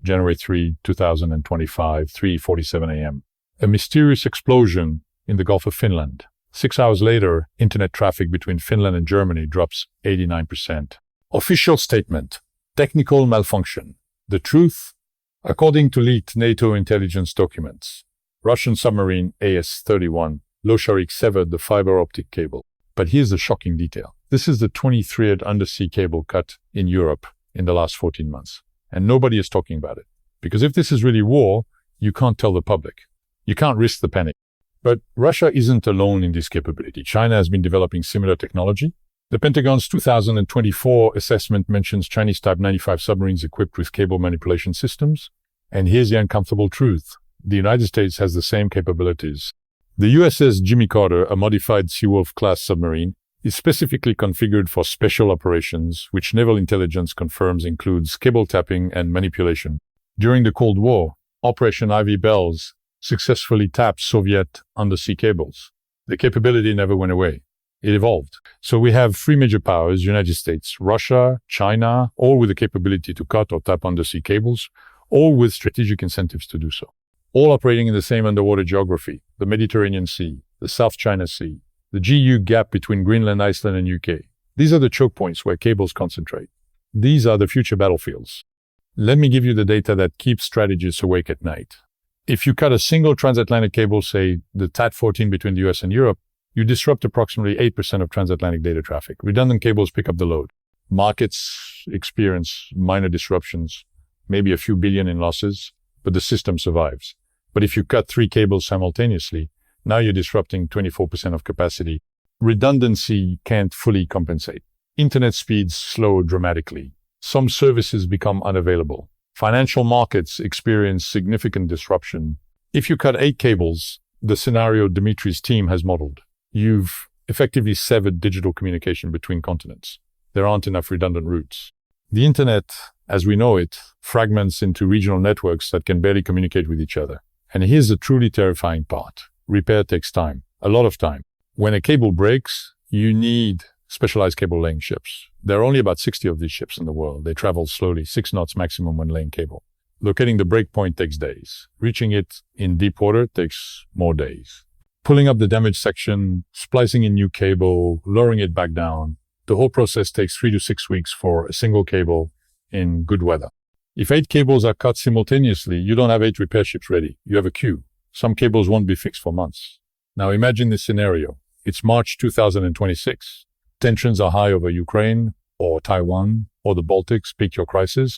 January 3, 2025, 3:47 a.m. A mysterious explosion in the Gulf of Finland. 6 hours later, internet traffic between Finland and Germany drops 89%. Official statement. Technical malfunction. The truth? According to leaked NATO intelligence documents, Russian submarine AS-31 Losharik severed the fiber optic cable. But here's the shocking detail. This is the 23rd undersea cable cut in Europe in the last 14 months. And nobody is talking about it. Because if this is really war, you can't tell the public. You can't risk the panic. But Russia isn't alone in this capability. China has been developing similar technology. The Pentagon's 2024 assessment mentions Chinese Type 95 submarines equipped with cable manipulation systems. And here's the uncomfortable truth. The United States has the same capabilities. The USS Jimmy Carter, a modified Seawolf-class submarine, is specifically configured for special operations, which naval intelligence confirms includes cable tapping and manipulation. During the Cold War, Operation Ivy Bells successfully tapped Soviet undersea cables. The capability never went away. It evolved. So we have three major powers, United States, Russia, China, all with the capability to cut or tap undersea cables, all with strategic incentives to do so. All operating in the same underwater geography, the Mediterranean Sea, the South China Sea, the GU gap between Greenland, Iceland, and UK. These are the choke points where cables concentrate. These are the future battlefields. Let me give you the data that keeps strategists awake at night. If you cut a single transatlantic cable, say the TAT-14 between the US and Europe, you disrupt approximately 8% of transatlantic data traffic. Redundant cables pick up the load. Markets experience minor disruptions, maybe a few billion in losses, but the system survives. But if you cut 3 cables simultaneously, now you're disrupting 24% of capacity. Redundancy can't fully compensate. Internet speeds slow dramatically. Some services become unavailable. Financial markets experience significant disruption. If you cut 8 cables, the scenario Dimitri's team has modeled, you've effectively severed digital communication between continents. There aren't enough redundant routes. The internet, as we know it, fragments into regional networks that can barely communicate with each other. And here's the truly terrifying part. Repair takes time, a lot of time. When a cable breaks, you need specialized cable laying ships. There are only about 60 of these ships in the world. They travel slowly, 6 knots maximum when laying cable. Locating the break point takes days. Reaching it in deep water takes more days. Pulling up the damaged section, splicing in new cable, lowering it back down. The whole process takes 3 to 6 weeks for a single cable in good weather. If 8 cables are cut simultaneously, you don't have 8 repair ships ready. You have a queue. Some cables won't be fixed for months. Now imagine this scenario. It's March 2026. Tensions are high over Ukraine or Taiwan or the Baltic. Pick your crisis.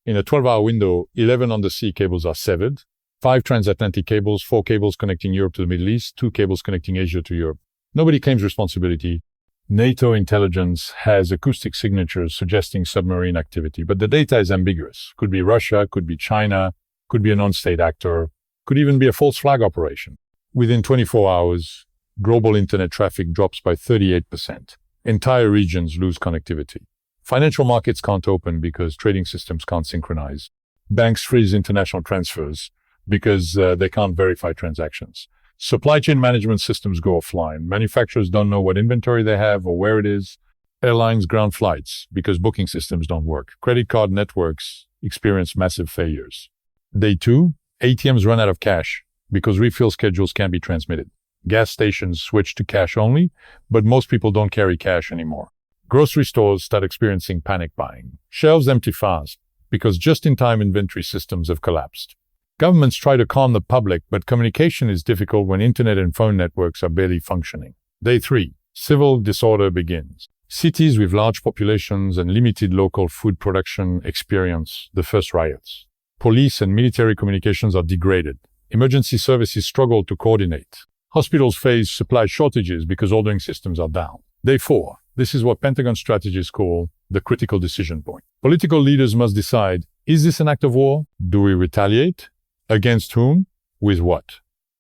In a 12-hour window, 11 undersea cables are severed, 5 transatlantic cables, 4 cables connecting Europe to the Middle East, 2 cables connecting Asia to Europe. Nobody claims responsibility. NATO intelligence has acoustic signatures suggesting submarine activity, but the data is ambiguous. Could be Russia, could be China, could be a non-state actor, could even be a false flag operation. Within 24 hours, global internet traffic drops by 38%. Entire regions lose connectivity. Financial markets can't open because trading systems can't synchronize. Banks freeze international transfers because they can't verify transactions. Supply chain management systems go offline. Manufacturers don't know what inventory they have or where it is. Airlines ground flights because booking systems don't work. Credit card networks experience massive failures. Day 2, ATMs run out of cash because refill schedules can't be transmitted. Gas stations switch to cash only, but most people don't carry cash anymore. Grocery stores start experiencing panic buying. Shelves empty fast because just-in-time inventory systems have collapsed. Governments try to calm the public, but communication is difficult when internet and phone networks are barely functioning. Day 3, civil disorder begins. Cities with large populations and limited local food production experience the first riots. Police and military communications are degraded. Emergency services struggle to coordinate. Hospitals face supply shortages because ordering systems are down. Day 4, this is what Pentagon strategists call the critical decision point. Political leaders must decide, is this an act of war? Do we retaliate? Against whom? With what?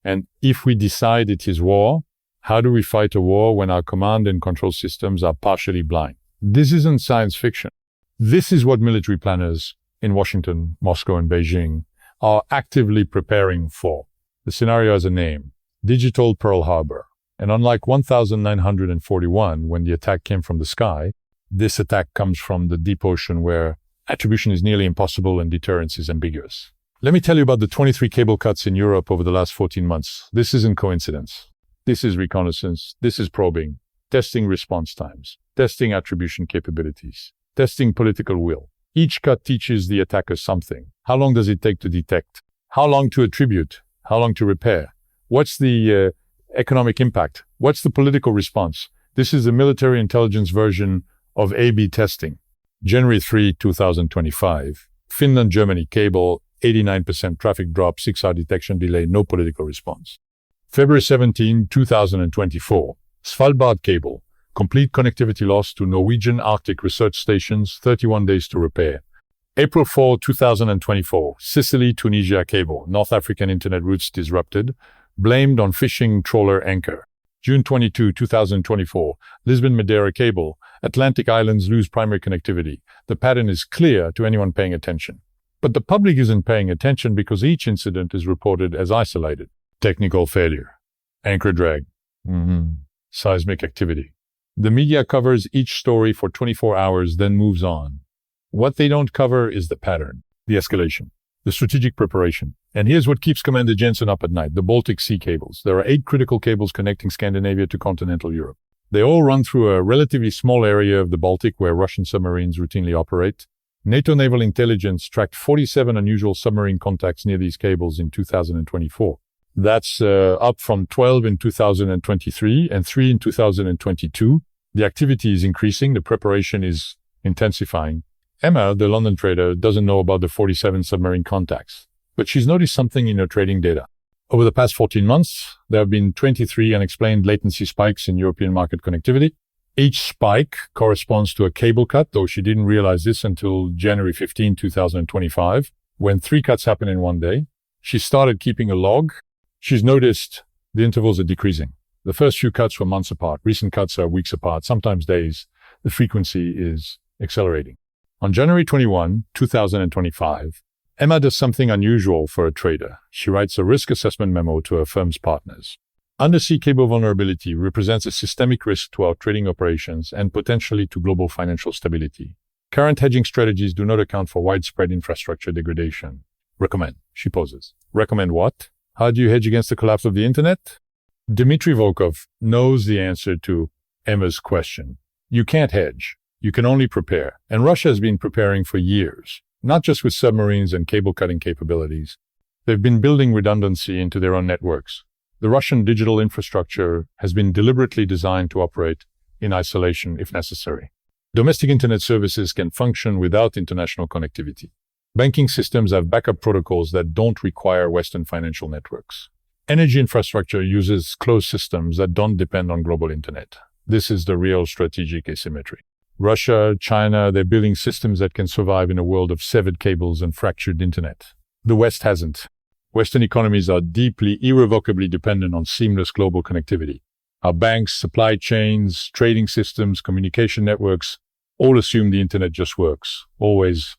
And if we decide it is war, how do we fight a war when our command and control systems are partially blind? This isn't science fiction. This is what military planners in Washington, Moscow, and Beijing are actively preparing for. The scenario has a name, Digital Pearl Harbor. And unlike 1941, when the attack came from the sky, this attack comes from the deep ocean where Attribution is nearly impossible and deterrence is ambiguous. Let me tell you about the 23 cable cuts in Europe over the last 14 months. This isn't coincidence. This is reconnaissance. This is probing, testing response times, testing attribution capabilities, testing political will. Each cut teaches the attacker something. How long does it take to detect? How long to attribute? How long to repair? What's the economic impact? What's the political response? This is the military intelligence version of A/B testing. January 3, 2025. Finland-Germany cable, 89% traffic drop, 6-hour detection delay, no political response. February 17, 2024. Svalbard cable, complete connectivity loss to Norwegian Arctic research stations, 31 days to repair. April 4, 2024. Sicily-Tunisia cable, North African internet routes disrupted, blamed on fishing trawler anchor. June 22, 2024. Lisbon-Madeira cable, Atlantic islands lose primary connectivity. The pattern is clear to anyone paying attention. But the public isn't paying attention because each incident is reported as isolated. Technical failure, anchor drag, seismic activity. The media covers each story for 24 hours, then moves on. What they don't cover is the pattern, the escalation, the strategic preparation. And here's what keeps Commander Jensen up at night, the Baltic Sea cables. There are 8 critical cables connecting Scandinavia to continental Europe. They all run through a relatively small area of the Baltic where Russian submarines routinely operate. NATO naval intelligence tracked 47 unusual submarine contacts near these cables in 2024. That's up from 12 in 2023 and 3 in 2022. The activity is increasing. The preparation is intensifying. Emma, the London trader, doesn't know about the 47 submarine contacts, but she's noticed something in her trading data. Over the past 14 months, there have been 23 unexplained latency spikes in European market connectivity. Each spike corresponds to a cable cut, though she didn't realize this until January 15, 2025, when 3 cuts happened in one day. She started keeping a log. She's noticed the intervals are decreasing. The first few cuts were months apart. Recent cuts are weeks apart, sometimes days. The frequency is accelerating. On January 21, 2025, Emma does something unusual for a trader. She writes a risk assessment memo to her firm's partners. Undersea cable vulnerability represents a systemic risk to our trading operations and potentially to global financial stability. Current hedging strategies do not account for widespread infrastructure degradation. Recommend. She poses. Recommend what? How do you hedge against the collapse of the internet? Dmitry Volkov knows the answer to Emma's question. You can't hedge. You can only prepare. And Russia has been preparing for years, not just with submarines and cable-cutting capabilities. They've been building redundancy into their own networks. The Russian digital infrastructure has been deliberately designed to operate in isolation if necessary. Domestic internet services can function without international connectivity. Banking systems have backup protocols that don't require Western financial networks. Energy infrastructure uses closed systems that don't depend on global internet. This is the real strategic asymmetry. Russia, China, they're building systems that can survive in a world of severed cables and fractured internet. The West hasn't. Western economies are deeply, irrevocably dependent on seamless global connectivity. Our banks, supply chains, trading systems, communication networks all assume the internet just works, always,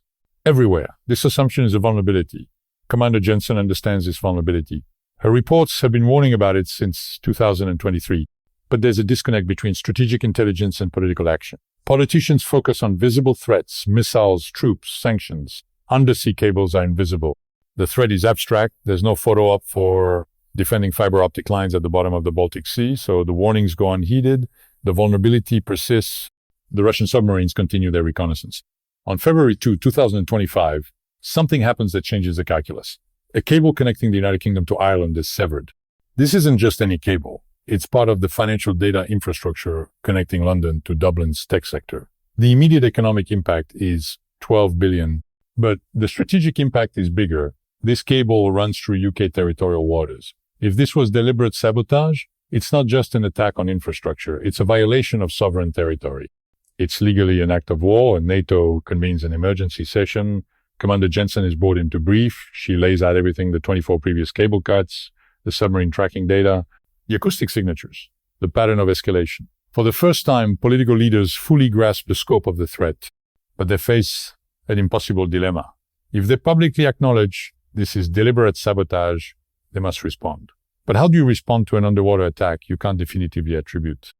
everywhere. This assumption is a vulnerability. Commander Jensen understands this vulnerability. Her reports have been warning about it since 2023, but there's a disconnect between strategic intelligence and political action. Politicians focus on visible threats, missiles, troops, sanctions. Undersea cables are invisible. The threat is abstract. There's no photo op for defending fiber optic lines at the bottom of the Baltic Sea, so the warnings go unheeded. The vulnerability persists. The Russian submarines continue their reconnaissance. On February 2, 2025, something happens that changes the calculus. A cable connecting the United Kingdom to Ireland is severed. This isn't just any cable. It's part of the financial data infrastructure connecting London to Dublin's tech sector. The immediate economic impact is 12 billion, but the strategic impact is bigger. This cable runs through UK territorial waters. If this was deliberate sabotage, it's not just an attack on infrastructure. It's a violation of sovereign territory. It's legally an act of war, and NATO convenes an emergency session. Commander Jensen is brought in to brief. She lays out everything, the 24 previous cable cuts, the submarine tracking data, the acoustic signatures, the pattern of escalation. For the first time, political leaders fully grasp the scope of the threat, but they face an impossible dilemma. If they publicly acknowledge this is deliberate sabotage, they must respond. But how do you respond to an underwater attack you can't definitively attribute?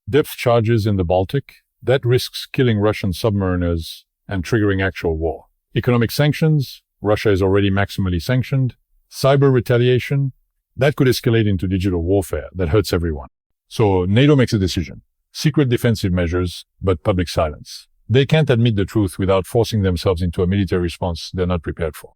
Depth charges in the Baltic? That risks killing Russian submariners and triggering actual war. Economic sanctions, Russia is already maximally sanctioned. Cyber retaliation, that could escalate into digital warfare that hurts everyone. So NATO makes a decision. Secret defensive measures, but public silence. They can't admit the truth without forcing themselves into a military response they're not prepared for.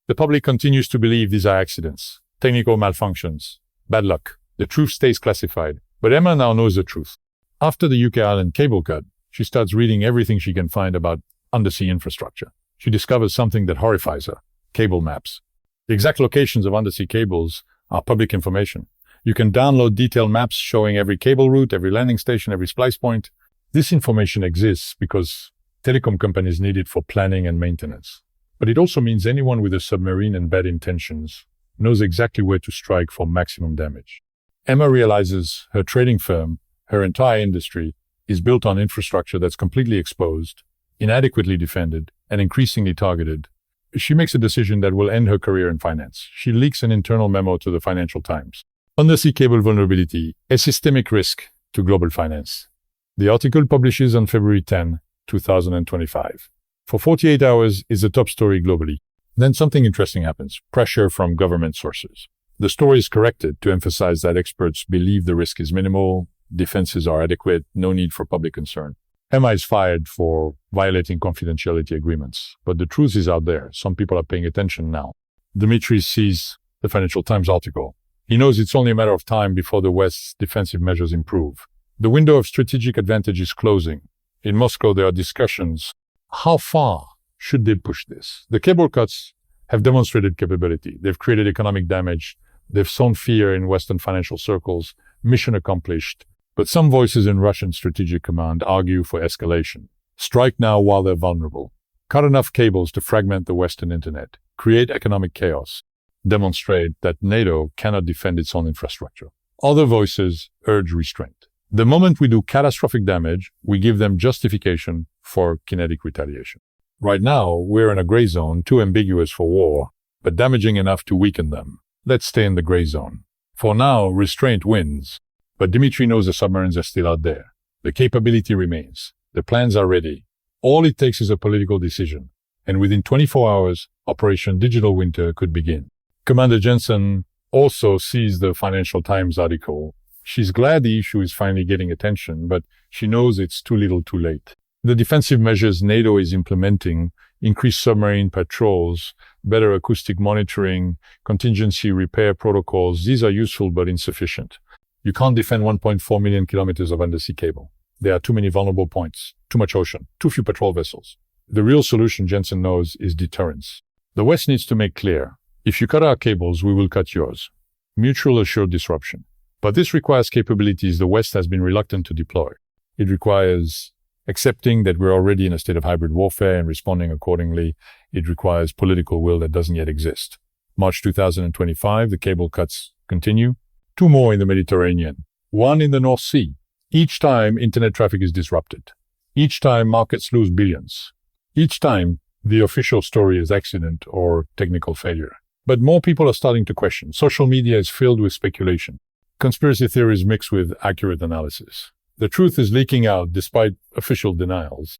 The public continues to believe these are accidents, technical malfunctions, bad luck. The truth stays classified. But Emma now knows the truth. After the UK island cable cut, she starts reading everything she can find about undersea infrastructure. She discovers something that horrifies her: cable maps. The exact locations of undersea cables are public information. You can download detailed maps showing every cable route, every landing station, every splice point. This information exists because telecom companies need it for planning and maintenance. But it also means anyone with a submarine and bad intentions knows exactly where to strike for maximum damage. Emma realizes her trading firm, her entire industry, is built on infrastructure that's completely exposed, inadequately defended, and increasingly targeted. She makes a decision that will end her career in finance. She leaks an internal memo to the Financial Times. Undersea cable vulnerability, a systemic risk to global finance. The article publishes on February 10, 2025. For 48 hours, it's the top story globally. Then something interesting happens: pressure from government sources. The story is corrected to emphasize that experts believe the risk is minimal, defenses are adequate, no need for public concern. Emma is fired for violating confidentiality agreements, but the truth is out there. Some people are paying attention now. Dmitry sees the Financial Times article. He knows it's only a matter of time before the West's defensive measures improve. The window of strategic advantage is closing. In Moscow, there are discussions. How far should they push this? The cable cuts have demonstrated capability. They've created economic damage. They've sown fear in Western financial circles. Mission accomplished. But some voices in Russian strategic command argue for escalation. Strike now while they're vulnerable. Cut enough cables to fragment the Western internet. Create economic chaos. Demonstrate that NATO cannot defend its own infrastructure. Other voices urge restraint. The moment we do catastrophic damage, we give them justification for kinetic retaliation. Right now, we're in a gray zone, too ambiguous for war, but damaging enough to weaken them. Let's stay in the gray zone. For now, restraint wins. But Dmitry knows the submarines are still out there. The capability remains. The plans are ready. All it takes is a political decision. And within 24 hours, Operation Digital Winter could begin. Commander Jensen also sees the Financial Times article. She's glad the issue is finally getting attention, but she knows it's too little too late. The defensive measures NATO is implementing, increased submarine patrols, better acoustic monitoring, contingency repair protocols, these are useful but insufficient. You can't defend 1.4 million kilometers of undersea cable. There are too many vulnerable points, too much ocean, too few patrol vessels. The real solution, Jensen knows, is deterrence. The West needs to make clear: if you cut our cables, we will cut yours. Mutual assured disruption. But this requires capabilities the West has been reluctant to deploy. It requires accepting that we're already in a state of hybrid warfare and responding accordingly. It requires political will that doesn't yet exist. March 2025, the cable cuts continue. 2 more in the Mediterranean, 1 in the North Sea. Each time, internet traffic is disrupted. Each time, markets lose billions. Each time, the official story is accident or technical failure. But more people are starting to question. Social media is filled with speculation. Conspiracy theories mixed with accurate analysis. The truth is leaking out despite official denials.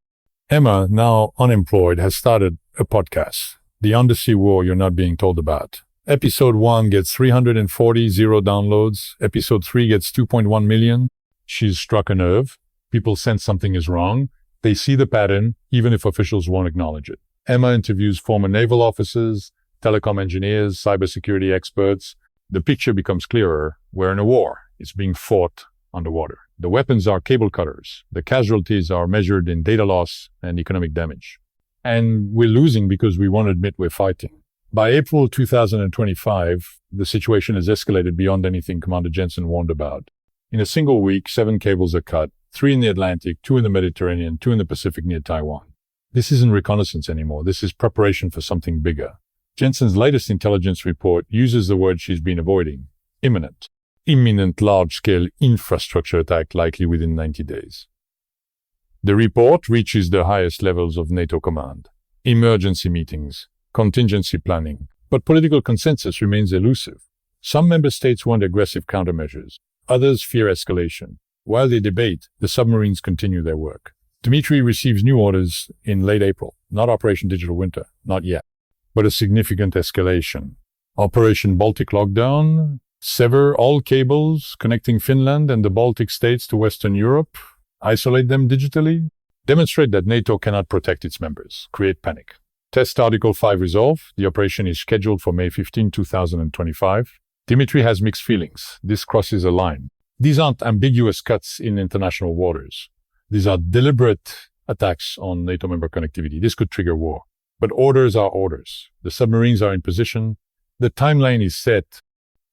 Emma, now unemployed, has started a podcast, The Undersea War You're Not Being Told About. Episode 1 gets 340 downloads. Episode 3 gets 2.1 million. She's struck a nerve. People sense something is wrong. They see the pattern, even if officials won't acknowledge it. Emma interviews former naval officers, telecom engineers, cybersecurity experts. The picture becomes clearer. We're in a war. It's being fought underwater. The weapons are cable cutters. The casualties are measured in data loss and economic damage. And we're losing because we won't admit we're fighting. By April 2025, the situation has escalated beyond anything Commander Jensen warned about. In a single week, 7 cables are cut, 3 in the Atlantic, 2 in the Mediterranean, 2 in the Pacific near Taiwan. This isn't reconnaissance anymore. This is preparation for something bigger. Jensen's latest intelligence report uses the word she's been avoiding: imminent. Imminent large-scale infrastructure attack likely within 90 days. The report reaches the highest levels of NATO command. Emergency meetings, contingency planning, but political consensus remains elusive. Some member states want aggressive countermeasures. Others fear escalation. While they debate, the submarines continue their work. Dmitry receives new orders in late April. Not Operation Digital Winter, not yet, but a significant escalation. Operation Baltic Lockdown, sever all cables connecting Finland and the Baltic states to Western Europe, isolate them digitally, demonstrate that NATO cannot protect its members, create panic. Test Article 5 resolve. The operation is scheduled for May 15, 2025. Dmitry has mixed feelings. This crosses a line. These aren't ambiguous cuts in international waters. These are deliberate attacks on NATO member connectivity. This could trigger war. But orders are orders. The submarines are in position. The timeline is set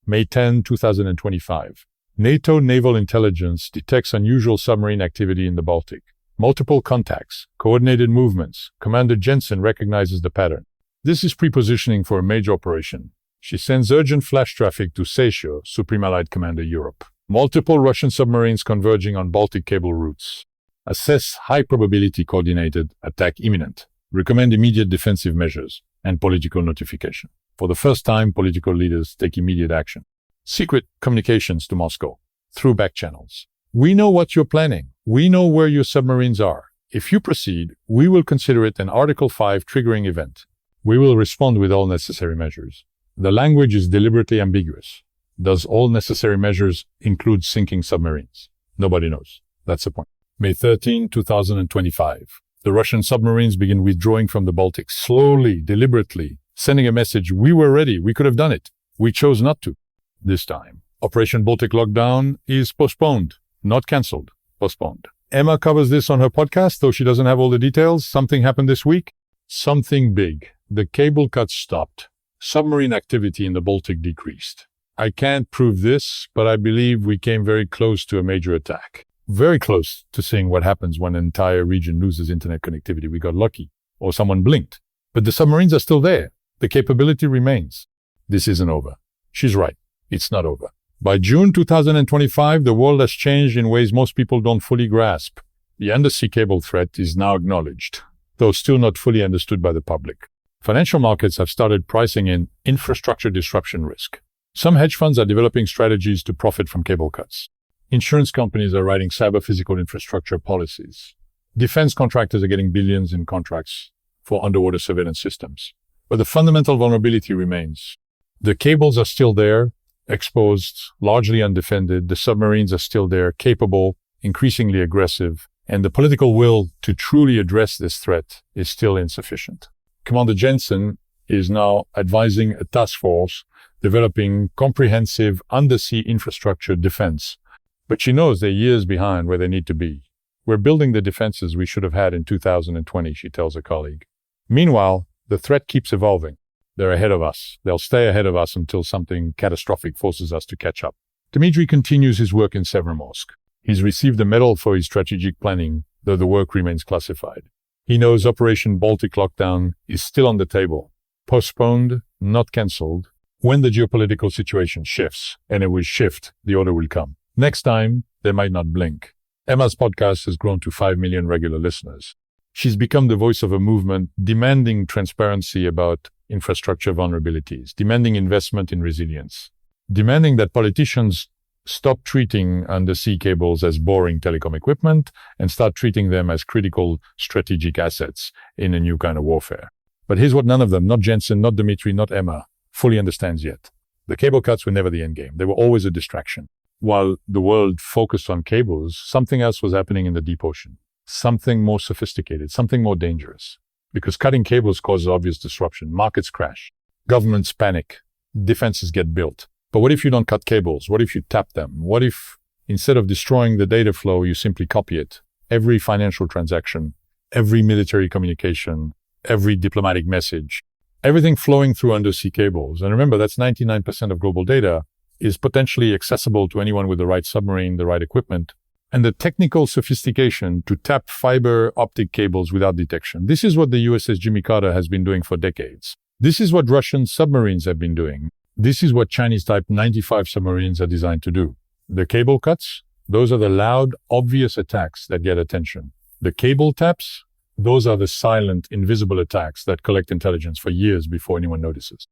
May 10, 2025. NATO naval intelligence detects unusual submarine activity in the Baltic. Multiple contacts, coordinated movements. Commander Jensen recognizes the pattern. This is pre-positioning for a major operation. She sends urgent flash traffic to Seychelles, Supreme Allied Commander Europe. Multiple Russian submarines converging on Baltic cable routes. Assess high probability coordinated attack imminent. Recommend immediate defensive measures and political notification. For the first time, political leaders take immediate action. Secret communications to Moscow through back channels. We know what you're planning. We know where your submarines are. If you proceed, we will consider it an Article 5 triggering event. We will respond with all necessary measures. The language is deliberately ambiguous. Does all necessary measures include sinking submarines? Nobody knows. That's the point. May 13, 2025. The Russian submarines begin withdrawing from the Baltic, slowly, deliberately, sending a message, we were ready, we could have done it. We chose not to. This time, Operation Baltic Lockdown is postponed, not cancelled, postponed. Emma covers this on her podcast, though she doesn't have all the details. Something happened this week. Something big. The cable cuts stopped. Submarine activity in the Baltic decreased. I can't prove this, but I believe we came very close to a major attack. Very close to seeing what happens when an entire region loses internet connectivity. We got lucky, or someone blinked. But the submarines are still there. The capability remains. This isn't over. She's right. It's not over. By June 2025, the world has changed in ways most people don't fully grasp. The undersea cable threat is now acknowledged, though still not fully understood by the public. Financial markets have started pricing in infrastructure disruption risk. Some hedge funds are developing strategies to profit from cable cuts. Insurance companies are writing cyber physical infrastructure policies. Defense contractors are getting billions in contracts for underwater surveillance systems. But the fundamental vulnerability remains. The cables are still there, exposed, largely undefended. The submarines are still there, capable, increasingly aggressive, and the political will to truly address this threat is still insufficient. Commander Jensen is now advising a task force developing comprehensive undersea infrastructure defense. But she knows they're years behind where they need to be. We're building the defenses we should have had in 2020, she tells a colleague. Meanwhile, the threat keeps evolving. They're ahead of us. They'll stay ahead of us until something catastrophic forces us to catch up. Dmitry continues his work in Severomorsk. He's received a medal for his strategic planning, though the work remains classified. He knows Operation Baltic Lockdown is still on the table. Postponed, not cancelled. When the geopolitical situation shifts, and it will shift, the order will come. Next time, they might not blink. Emma's podcast has grown to 5 million regular listeners. She's become the voice of a movement demanding transparency about infrastructure vulnerabilities, demanding investment in resilience, demanding that politicians stop treating undersea cables as boring telecom equipment and start treating them as critical strategic assets in a new kind of warfare. But here's what none of them, not Jensen, not Dmitry, not Emma, fully understands yet. The cable cuts were never the end game. They were always a distraction. While the world focused on cables, something else was happening in the deep ocean. Something more sophisticated, something more dangerous. Because cutting cables causes obvious disruption. Markets crash. Governments panic. Defenses get built. But what if you don't cut cables? What if you tap them? What if, instead of destroying the data flow, you simply copy it? Every financial transaction, every military communication, every diplomatic message, everything flowing through undersea cables. And remember, that's 99% of global data is potentially accessible to anyone with the right submarine, the right equipment, and the technical sophistication to tap fiber optic cables without detection. This is what the USS Jimmy Carter has been doing for decades. This is what Russian submarines have been doing. This is what Chinese Type 95 submarines are designed to do. The cable cuts, those are the loud, obvious attacks that get attention. The cable taps, those are the silent, invisible attacks that collect intelligence for years before anyone notices.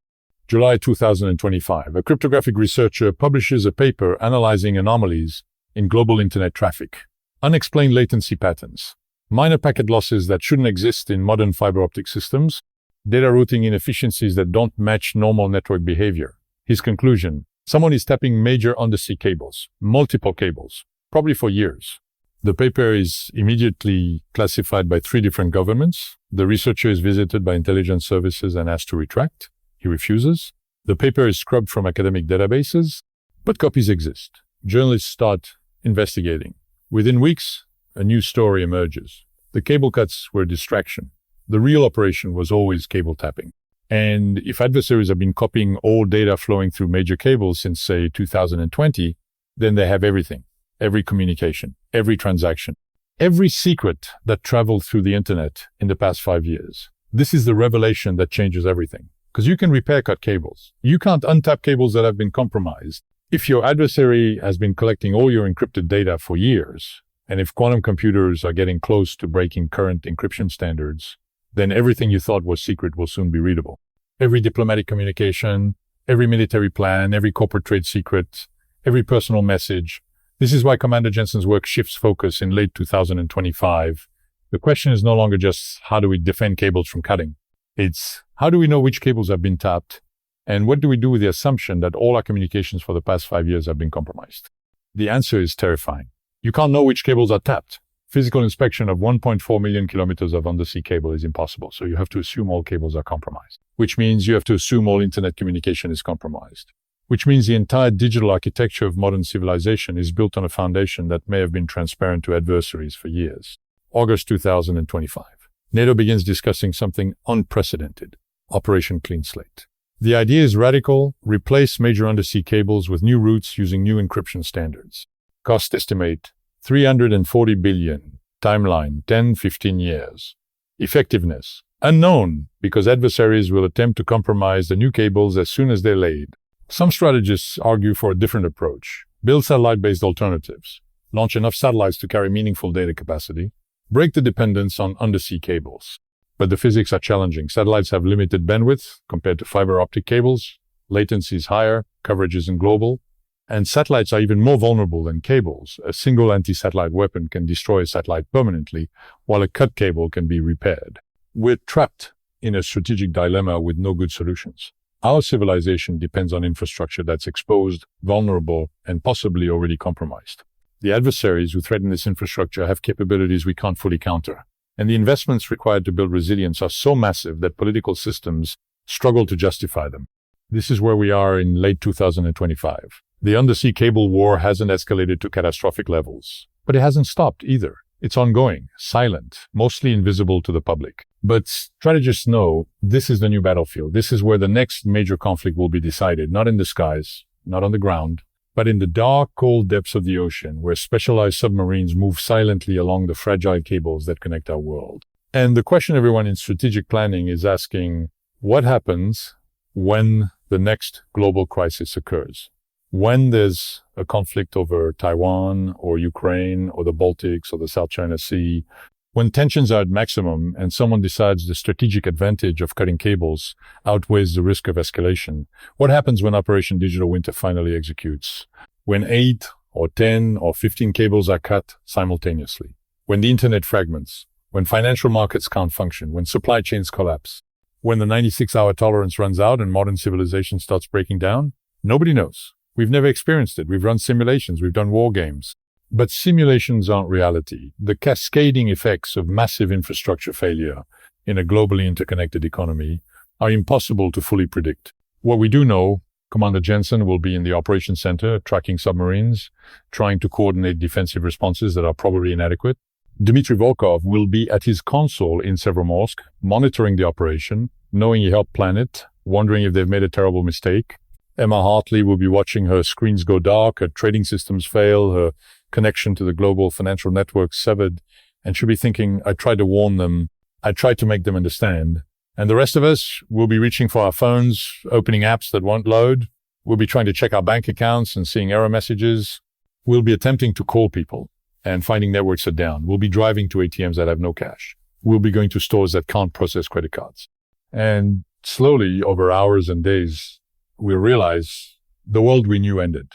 July 2025, a cryptographic researcher publishes a paper analyzing anomalies in global internet traffic, unexplained latency patterns. minor packet losses that shouldn't exist in modern fiber optic systems, data routing inefficiencies that don't match normal network behavior. His conclusion: someone is tapping major undersea cables, multiple cables, probably for years. The paper is immediately classified by 3 different governments. The researcher is visited by intelligence services and asked to retract. He refuses. The paper is scrubbed from academic databases, but copies exist. Journalists start investigating. Within weeks, a new story emerges. The cable cuts were a distraction. The real operation was always cable tapping. And if adversaries have been copying all data flowing through major cables since, say, 2020, then they have everything. Every communication, every transaction, every secret that traveled through the internet in the past 5 years. This is the revelation that changes everything. Because you can repair cut cables. You can't untap cables that have been compromised. If your adversary has been collecting all your encrypted data for years, and if quantum computers are getting close to breaking current encryption standards, then everything you thought was secret will soon be readable. Every diplomatic communication, every military plan, every corporate trade secret, every personal message. This is why Commander Jensen's work shifts focus in late 2025. The question is no longer just how do we defend cables from cutting? It's how do we know which cables have been tapped? And what do we do with the assumption that all our communications for the past 5 years have been compromised? The answer is terrifying. You can't know which cables are tapped. Physical inspection of 1.4 million kilometers of undersea cable is impossible, so you have to assume all cables are compromised, which means you have to assume all internet communication is compromised, which means the entire digital architecture of modern civilization is built on a foundation that may have been transparent to adversaries for years. August 2025. NATO begins discussing something unprecedented, Operation Clean Slate. The idea is radical: replace major undersea cables with new routes using new encryption standards. Cost estimate, 340 billion. Timeline, 10-15 years. Effectiveness, unknown, because adversaries will attempt to compromise the new cables as soon as they're laid. Some strategists argue for a different approach. Build satellite-based alternatives. Launch enough satellites to carry meaningful data capacity. Break the dependence on undersea cables. But the physics are challenging. Satellites have limited bandwidth compared to fiber optic cables. Latency is higher, coverage isn't global. And satellites are even more vulnerable than cables. A single anti-satellite weapon can destroy a satellite permanently, while a cut cable can be repaired. We're trapped in a strategic dilemma with no good solutions. Our civilization depends on infrastructure that's exposed, vulnerable, and possibly already compromised. The adversaries who threaten this infrastructure have capabilities we can't fully counter. And the investments required to build resilience are so massive that political systems struggle to justify them. This is where we are in late 2025. The undersea cable war hasn't escalated to catastrophic levels, but it hasn't stopped either. It's ongoing, silent, mostly invisible to the public. But strategists know this is the new battlefield. This is where the next major conflict will be decided, not in the skies, not on the ground, but in the dark, cold depths of the ocean, where specialized submarines move silently along the fragile cables that connect our world. And the question everyone in strategic planning is asking, what happens when the next global crisis occurs? When there's a conflict over Taiwan or Ukraine or the Baltics or the South China Sea, when tensions are at maximum and someone decides the strategic advantage of cutting cables outweighs the risk of escalation, what happens when Operation Digital Winter finally executes? When 8 or 10 or 15 cables are cut simultaneously? When the internet fragments? When financial markets can't function? When supply chains collapse? When the 96-hour tolerance runs out and modern civilization starts breaking down? Nobody knows. We've never experienced it. We've run simulations. We've done war games. But simulations aren't reality. The cascading effects of massive infrastructure failure in a globally interconnected economy are impossible to fully predict. What we do know, Commander Jensen will be in the operations center tracking submarines, trying to coordinate defensive responses that are probably inadequate. Dmitry Volkov will be at his console in Severomorsk, monitoring the operation, knowing he helped plan it, wondering if they've made a terrible mistake. Emma Hartley will be watching her screens go dark, her trading systems fail, her connection to the global financial network severed, and she'll be thinking, I tried to warn them, I tried to make them understand. And the rest of us will be reaching for our phones, opening apps that won't load. We'll be trying to check our bank accounts and seeing error messages. We'll be attempting to call people and finding networks are down. We'll be driving to ATMs that have no cash. We'll be going to stores that can't process credit cards. And slowly, over hours and days, we'll realize the world we knew ended.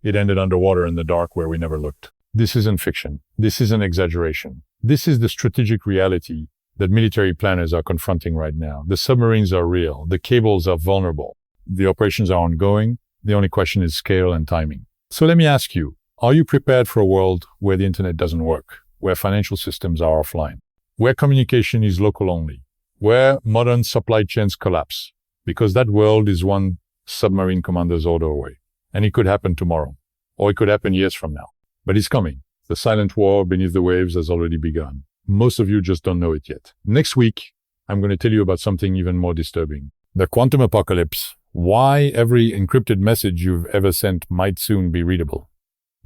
It ended underwater in the dark where we never looked. This isn't fiction. This isn't exaggeration. This is the strategic reality that military planners are confronting right now. The submarines are real. The cables are vulnerable. The operations are ongoing. The only question is scale and timing. So let me ask you, are you prepared for a world where the internet doesn't work, where financial systems are offline, where communication is local only, where modern supply chains collapse? Because that world is one submarine commander's order away. And it could happen tomorrow, or it could happen years from now. But it's coming. The silent war beneath the waves has already begun. Most of you just don't know it yet. Next week, I'm going to tell you about something even more disturbing. The quantum apocalypse. Why every encrypted message you've ever sent might soon be readable.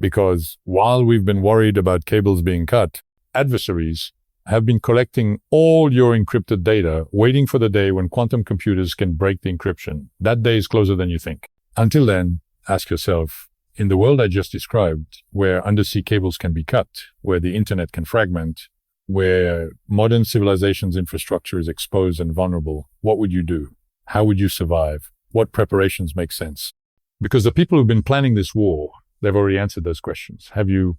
Because while we've been worried about cables being cut, adversaries have been collecting all your encrypted data, waiting for the day when quantum computers can break the encryption. That day is closer than you think. Until then, ask yourself, in the world I just described, where undersea cables can be cut, where the internet can fragment, where modern civilization's infrastructure is exposed and vulnerable, what would you do? How would you survive? What preparations make sense? Because the people who've been planning this war, they've already answered those questions. Have you